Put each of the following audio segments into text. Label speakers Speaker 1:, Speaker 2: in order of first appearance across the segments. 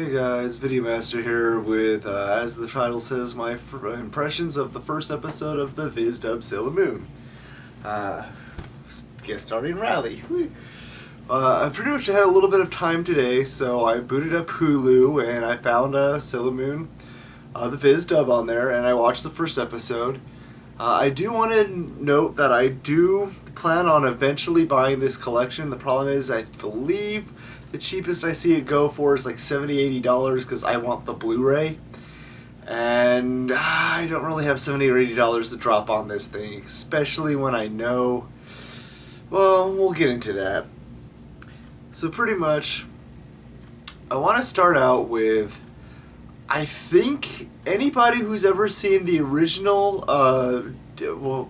Speaker 1: Hey guys, Video Master here with, as the title says, my impressions of the first episode of the Viz Dub Sailor Moon. Guest starring Rally. I pretty much had a little bit of time today, so I booted up Hulu and I found Sailor Moon, the Viz Dub on there, and I watched the first episode. I do want to note that I do plan on eventually buying this collection. The problem is, I believe the cheapest I see it go for is like $70, $80 because I want the Blu-ray. And I don't really have $70 or $80 to drop on this thing, especially when I know... Well, we'll get into that. So pretty much, I want to start out with, I think anybody who's ever seen the original, well,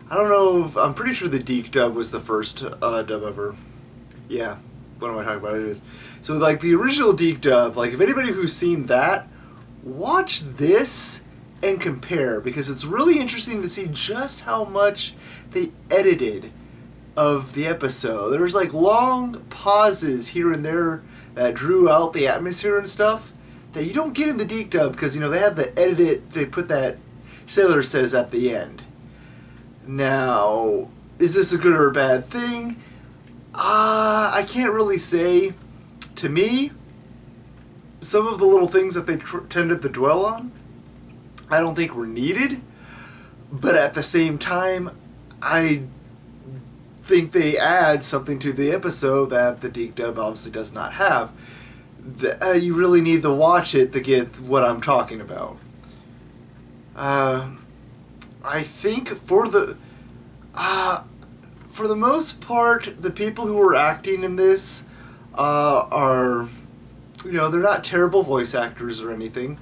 Speaker 1: I don't know, I'm pretty sure the Deke dub was the first dub ever. Yeah. What am I talking about? It is. So, like, the original Deke dub, like, if anybody who's seen that, watch this and compare, because it's really interesting to see just how much they edited of the episode. There was, like, long pauses here and there that drew out the atmosphere and stuff that you don't get in the Deke dub, because, you know, they have the edited, they put that Sailor Says at the end. Now, is this a good or a bad thing? I can't really say. To me, some of the little things that they tended to dwell on, I don't think were needed. But at the same time, I think they add something to the episode that the Deke dub obviously does not have. You really need to watch it to get what I'm talking about. I think for the most part, the people who are acting in this are, you know, they're not terrible voice actors or anything.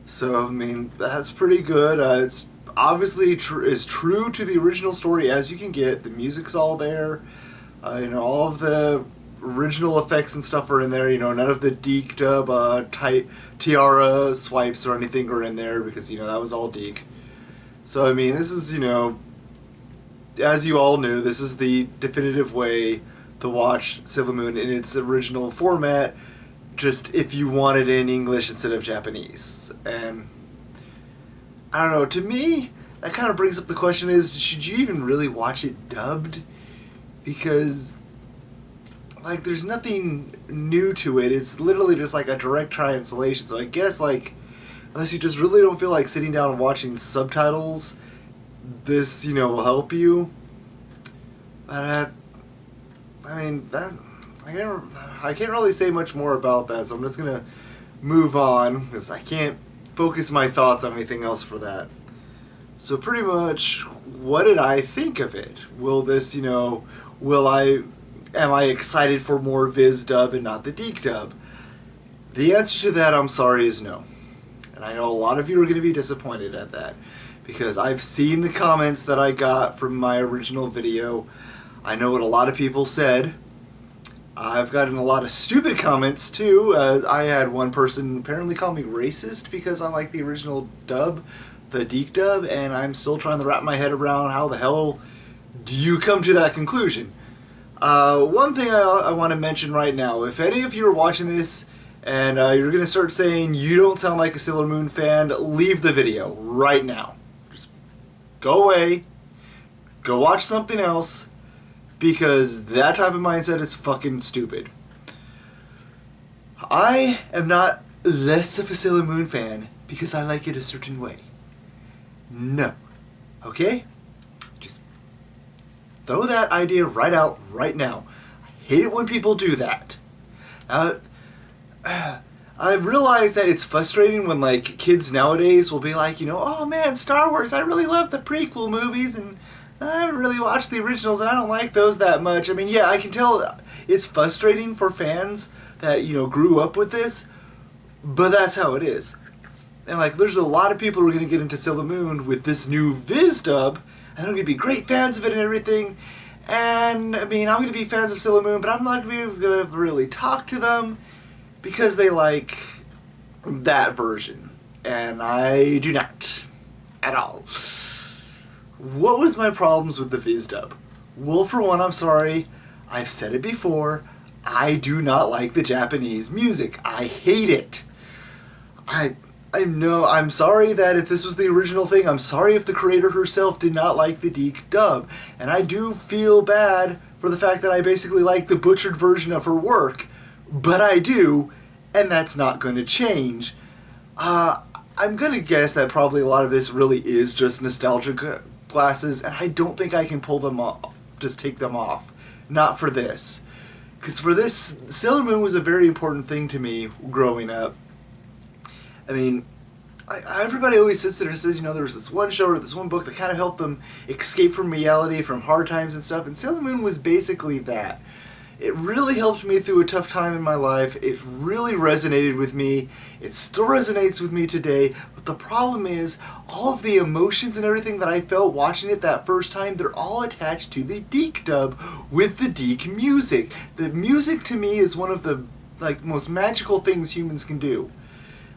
Speaker 1: So, I mean, that's pretty good. It's obviously as true to the original story as you can get. The music's all there. You know, all of the original effects and stuff are in there. You know, none of the Deke dub tiara swipes or anything are in there because, you know, that was all Deke. So, I mean, this is, you know... As you all knew, this is the definitive way to watch Sailor Moon in its original format, just if you want it in English instead of Japanese. And, I don't know, to me, that kind of brings up the question is, should you even really watch it dubbed? Because, like, there's nothing new to it. It's literally just like a direct translation. So I guess, like, unless you just really don't feel like sitting down and watching subtitles, this, you know, will help you. But I mean, that I can't really say much more about that, so I'm just gonna move on because I can't focus my thoughts on anything else for that. So pretty much, what did I think of it? Will this, you know, am I excited for more Viz dub and not the Deke dub? The answer to that, I'm sorry, is no. And I know a lot of you are going to be disappointed at that, because I've seen the comments that I got from my original video. I know what a lot of people said. I've gotten a lot of stupid comments too. I had one person apparently call me racist because I like the original dub, the Deke dub, and I'm still trying to wrap my head around how the hell do you come to that conclusion. One thing I want to mention right now, if any of you are watching this and you're going to start saying you don't sound like a Sailor Moon fan, leave the video right now. Go away, go watch something else, because that type of mindset is fucking stupid. I am not less of a Sailor Moon fan because I like it a certain way. No. Okay? Just throw that idea right out right now. I hate it when people do that. I realize that it's frustrating when, like, kids nowadays will be like, you know, oh man, Star Wars, I really love the prequel movies, and I haven't really watched the originals, and I don't like those that much. I mean, yeah, I can tell it's frustrating for fans that, you know, grew up with this, but that's how it is. And, like, there's a lot of people who are going to get into Sailor Moon with this new Viz dub, and they're going to be great fans of it and everything, and, I mean, I'm going to be fans of Sailor Moon, but I'm not going to really talk to them, because they like that version, and I do not, at all. What was my problems with the Viz dub? Well, for one, I'm sorry, I've said it before, I do not like the Japanese music. I hate it. I'm sorry that if this was the original thing, I'm sorry if the creator herself did not like the Deke dub. And I do feel bad for the fact that I basically like the butchered version of her work. But I do, and that's not going to change. I'm going to guess that probably a lot of this really is just nostalgia glasses, and I don't think I can pull them off, just take them off. Not for this. Because for this, Sailor Moon was a very important thing to me growing up. I mean, everybody always sits there and says, there was this one show or this one book that kind of helped them escape from reality, from hard times and stuff, and Sailor Moon was basically that. It really helped me through a tough time in my life. It really resonated with me. It still resonates with me today. But the problem is, all of the emotions and everything that I felt watching it that first time, they're all attached to the Deke dub with the Deke music. The music to me is one of the most magical things humans can do.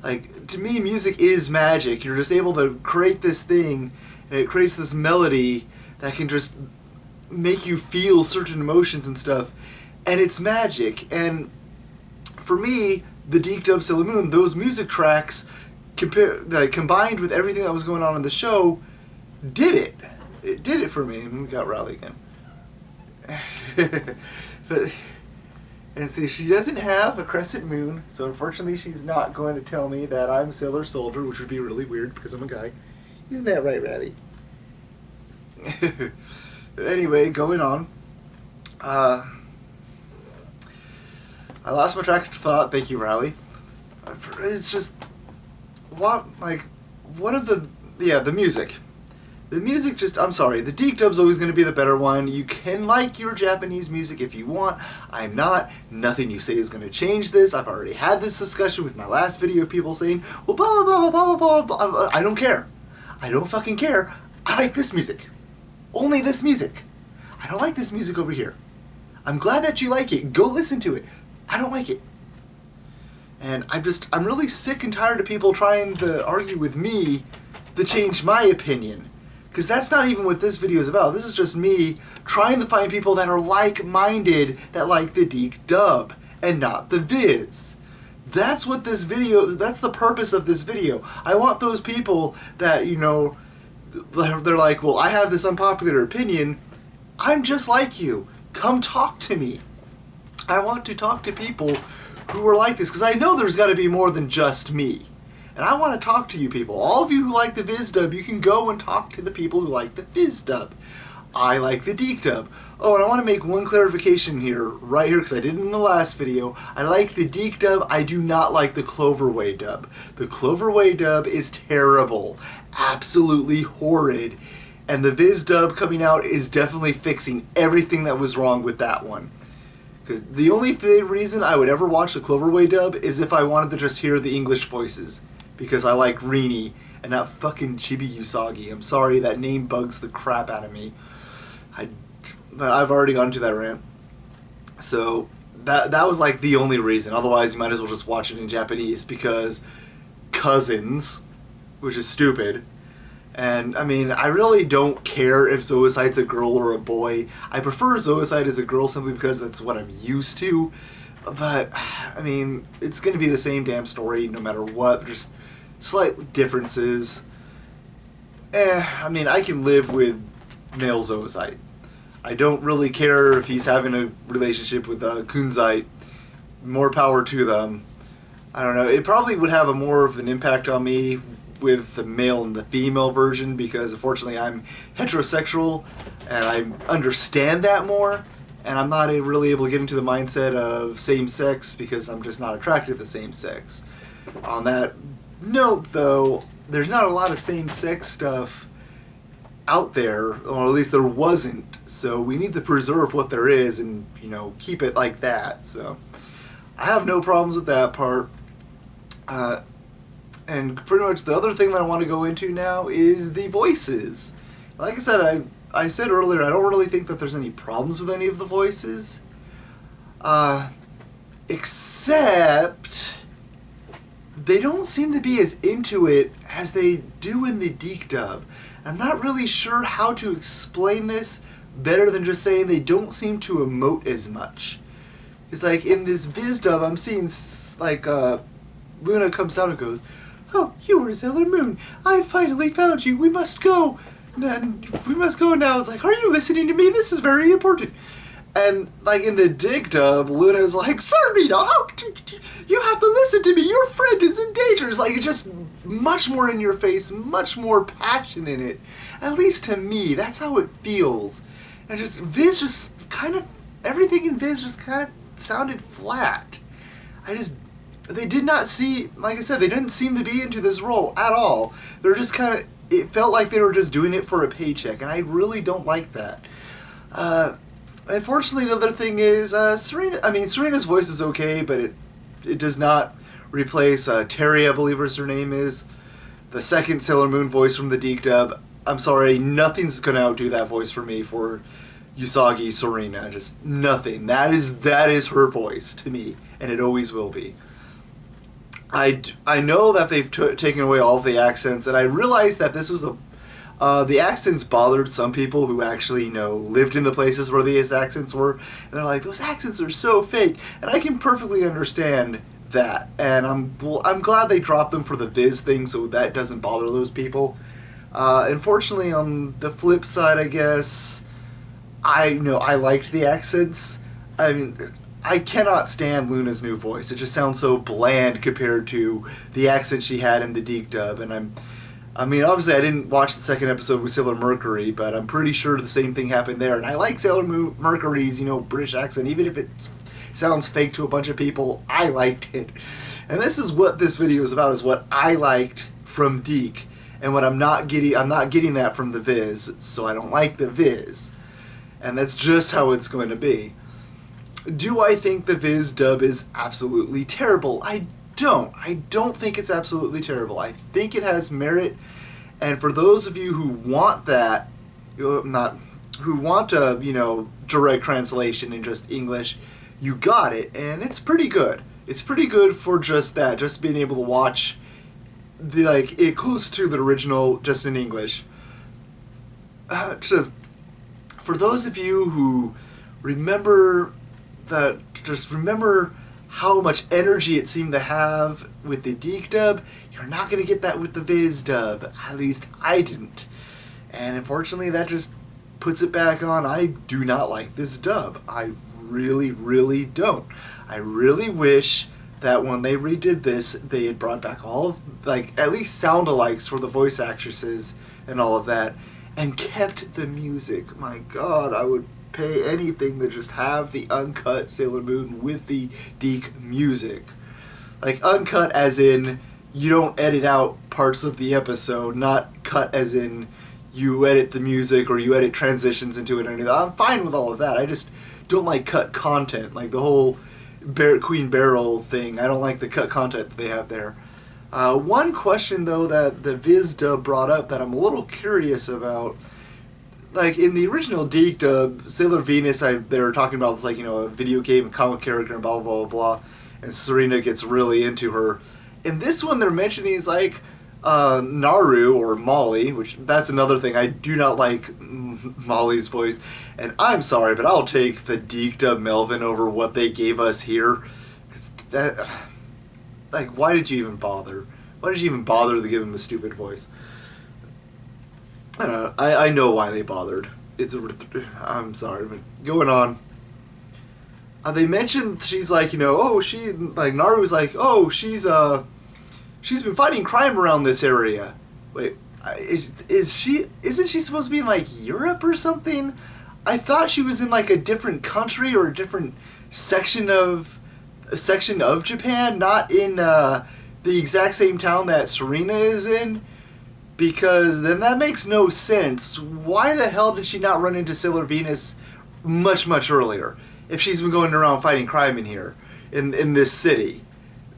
Speaker 1: To me, music is magic. You're just able to create this thing, and it creates this melody that can just make you feel certain emotions and stuff. And it's magic. And for me, the Deke dub Sailor Moon, those music tracks, combined with everything that was going on in the show, did it. It did it for me. We got Raleigh again. And see, she doesn't have a crescent moon, so unfortunately she's not going to tell me that I'm Sailor Soldier, which would be really weird because I'm a guy. Isn't that right, Raleigh? But anyway, going on. I lost my track of thought. Thank you, Riley. It's just the music. The music I'm sorry, the Deke dub's always going to be the better one. You can like your Japanese music if you want. I'm not. Nothing you say is going to change this. I've already had this discussion with my last video of people saying, well, blah, blah, blah, blah, blah, blah. I don't care. I don't fucking care. I like this music. Only this music. I don't like this music over here. I'm glad that you like it. Go listen to it. I don't like it. And I'm really sick and tired of people trying to argue with me to change my opinion. Because that's not even what this video is about. This is just me trying to find people that are like-minded that like the Deke dub and not the Viz. That's what this video, that's the purpose of this video. I want those people that, they're like, well, I have this unpopular opinion. I'm just like you. Come talk to me. I want to talk to people who are like this, because I know there's got to be more than just me. And I want to talk to you people. All of you who like the Viz dub, you can go and talk to the people who like the Viz dub. I like the Deke dub. Oh, and I want to make one clarification here, right here, because I did it in the last video. I like the Deke dub. I do not like the Cloverway dub. The Cloverway dub is terrible. Absolutely horrid. And the Viz dub coming out is definitely fixing everything that was wrong with that one. Because the only reason I would ever watch the Cloverway dub is if I wanted to just hear the English voices. Because I like Rini and not fucking Chibi Usagi. I'm sorry, that name bugs the crap out of me. But I've already gone to that rant. So that was like the only reason. Otherwise, you might as well just watch it in Japanese because cousins, which is stupid. And, I mean, I really don't care if Zoisite's a girl or a boy. I prefer Zoisite as a girl simply because that's what I'm used to. But, I mean, it's going to be the same damn story no matter what. Just slight differences. I mean, I can live with male Zoisite. I don't really care if he's having a relationship with Kunzite. More power to them. I don't know. It probably would have more of an impact on me with the male and the female version because unfortunately I'm heterosexual and I understand that more, and I'm not really able to get into the mindset of same sex because I'm just not attracted to the same sex. On that note though, there's not a lot of same sex stuff out there, or at least there wasn't, so we need to preserve what there is and, keep it like that. So I have no problems with that part. And pretty much the other thing that I want to go into now is the voices. Like I said, I said earlier, I don't really think that there's any problems with any of the voices. Except they don't seem to be as into it as they do in the Deke dub. I'm not really sure how to explain this better than just saying they don't seem to emote as much. It's like in this Viz dub, I'm seeing like Luna comes out and goes, "Oh, you were Sailor Moon. I finally found you. We must go. And we must go now." It's like, "Are you listening to me? This is very important." And like in the Dig dub, Luna is like, "Serena, you have to listen to me. Your friend is in danger." It's like, it's just much more in your face, much more passion in it. At least to me, that's how it feels. And just Viz just kind of, everything in Viz just kind of sounded flat. They did not see, like I said, they didn't seem to be into this role at all. They're just kind of, it felt like they were just doing it for a paycheck, and I really don't like that. Unfortunately, the other thing is, Serena's voice is okay, but it does not replace Terry, I believe her name is, the second Sailor Moon voice from the Deke dub. I'm sorry, nothing's going to outdo that voice for me for Usagi Serena. Just nothing. That is her voice to me, and it always will be. I know that they've taken away all of the accents, and I realized that this was the accents bothered some people who actually, lived in the places where these accents were, and they're like, "Those accents are so fake," and I can perfectly understand that, and I'm glad they dropped them for the Viz thing, so that doesn't bother those people. Unfortunately, on the flip side, I guess, I liked the accents. I mean, I cannot stand Luna's new voice. It just sounds so bland compared to the accent she had in the Deke dub. And obviously I didn't watch the second episode with Sailor Mercury, but I'm pretty sure the same thing happened there. And I like Sailor Mercury's, British accent. Even if it sounds fake to a bunch of people, I liked it. And this is what this video is about, is what I liked from Deke. And what I'm not getting that from the Viz, so I don't like the Viz. And that's just how it's going to be. Do I think the Viz dub is absolutely terrible? I don't. I don't think it's absolutely terrible. I think it has merit, and for those of you who want that, who want a, direct translation in just English, you got it, and it's pretty good. It's pretty good for just that, just being able to watch it close to the original just in English. Just for those of you who remember how much energy it seemed to have with the Deke dub, you're not going to get that with the Viz dub. At least I didn't. And unfortunately, that just puts it back on. I do not like this dub. I really, really don't. I really wish that when they redid this, they had brought back all of, at least sound-alikes for the voice actresses and all of that, and kept the music. My God, I would pay anything to just have the uncut Sailor Moon with the Deke music. Uncut as in you don't edit out parts of the episode, not cut as in you edit the music or you edit transitions into it or anything. I'm fine with all of that. I just don't like cut content, like the whole Queen Beryl thing. I don't like the cut content that they have there. One question though that the Viz dub brought up that I'm a little curious about, in the original Deke dub, Sailor Venus, they were talking about this, a video game, a comic character, and blah, blah, blah, blah, and Serena gets really into her. In this one, they're mentioning Naru, or Molly, which, that's another thing. I do not like Molly's voice, and I'm sorry, but I'll take the Deke dub Melvin over what they gave us here. 'Cause that, why did you even bother? Why did you even bother to give him a stupid voice? I don't know. I know why they bothered. I'm sorry, but going on. They mentioned she's Naru's she's been fighting crime around this area. Wait, isn't she supposed to be in Europe or something? I thought she was in a different country or a different section of Japan, not in the exact same town that Serena is in. Because then that makes no sense. Why the hell did she not run into Sailor Venus much, much earlier? If she's been going around fighting crime in here, in this city.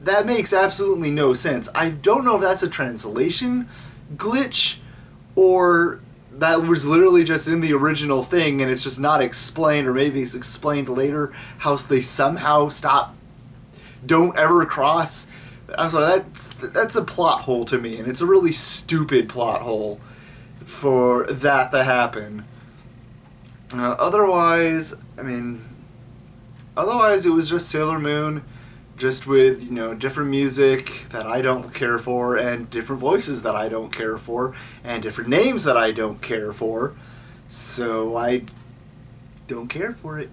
Speaker 1: That makes absolutely no sense. I don't know if that's a translation glitch, or that was literally just in the original thing and it's just not explained, or maybe it's explained later how they somehow don't ever cross. I'm sorry, that's a plot hole to me, and it's a really stupid plot hole for that to happen. Otherwise, otherwise it was just Sailor Moon, just with, you know, different music that I don't care for, and different voices that I don't care for, and different names that I don't care for. So I don't care for it.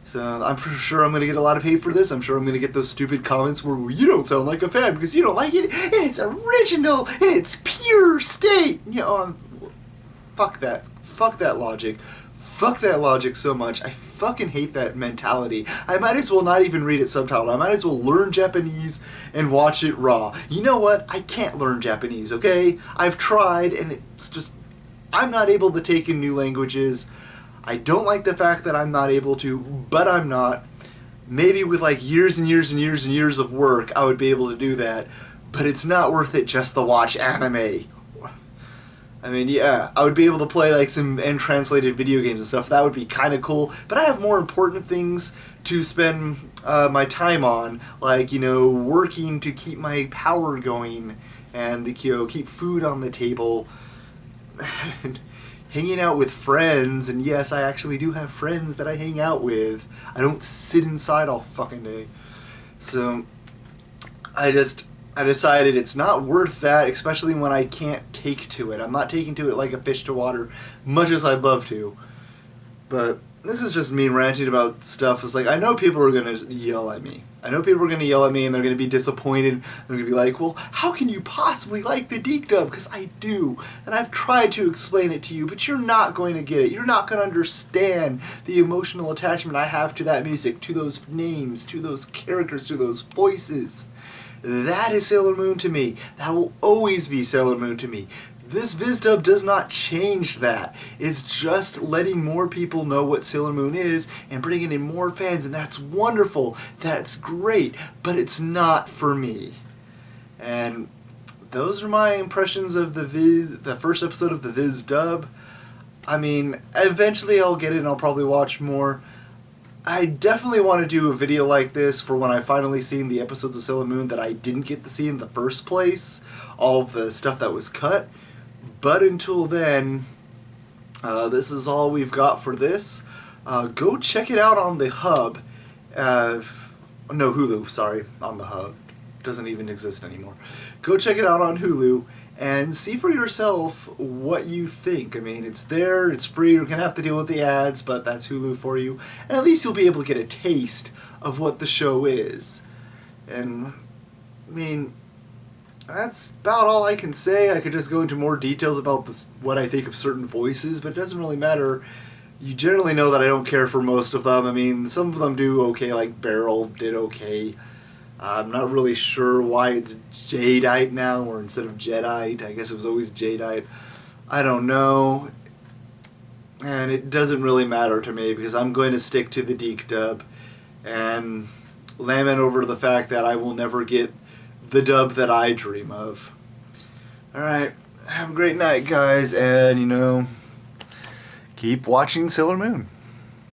Speaker 1: So I'm sure I'm going to get a lot of hate for this. I'm sure I'm going to get those stupid comments where, well, you don't sound like a fan because you don't like it in its original, in its pure state. You know, fuck that. Fuck that logic. Fuck that logic so much. I fucking hate that mentality. I might as well not even read it subtitled. I might as well learn Japanese and watch it raw. You know what? I can't learn Japanese, okay? I've tried, and it's just... I'm not able to take in new languages. I don't like the fact that I'm not able to, but I'm not. Maybe with like years and years and years and years of work, I would be able to do that, but it's not worth it just to watch anime. I mean, yeah, I would be able to play like some untranslated video games and stuff. That would be kind of cool, but I have more important things to spend my time on, like, you know, working to keep my power going and, you know, keep food on the table. Hanging out with friends, and yes, I actually do have friends that I hang out with. I don't sit inside all fucking day. So, I decided it's not worth that, especially when I can't take to it. I'm not taking to it like a fish to water, much as I'd love to. But this is just me ranting about stuff. It's like, I know people are going to yell at me. I know people are going to yell at me and they're going to be disappointed. They're going to be like, well, how can you possibly like the Deke Dub? Because I do. And I've tried to explain it to you, but you're not going to get it. You're not going to understand the emotional attachment I have to that music, to those names, to those characters, to those voices. That is Sailor Moon to me. That will always be Sailor Moon to me. This Viz Dub does not change that. It's just letting more people know what Sailor Moon is and bringing in more fans, and that's wonderful. That's great, but it's not for me. And those are my impressions of the first episode of the Viz Dub. I mean, eventually I'll get it and I'll probably watch more. I definitely want to do a video like this for when I finally seen the episodes of Sailor Moon that I didn't get to see in the first place. All of the stuff that was cut. But until then, this is all we've got for this. Go check it out on the Hub. No, Hulu, sorry, on the Hub. Doesn't even exist anymore. Go check it out on Hulu and see for yourself what you think. I mean, it's there, it's free, you're going to have to deal with the ads, but that's Hulu for you. And at least you'll be able to get a taste of what the show is. And, I mean, that's about all I can say. I could just go into more details about what I think of certain voices, but it doesn't really matter. You generally know that I don't care for most of them. I mean, some of them do okay, like Beryl did okay. I'm not really sure why it's Jadeite now, or instead of Jedite. I guess it was always Jadeite. I don't know. And it doesn't really matter to me, because I'm going to stick to the Deke Dub and lament over the fact that I will never get the dub that I dream of. Alright, have a great night, guys, and, you know, keep watching Sailor Moon.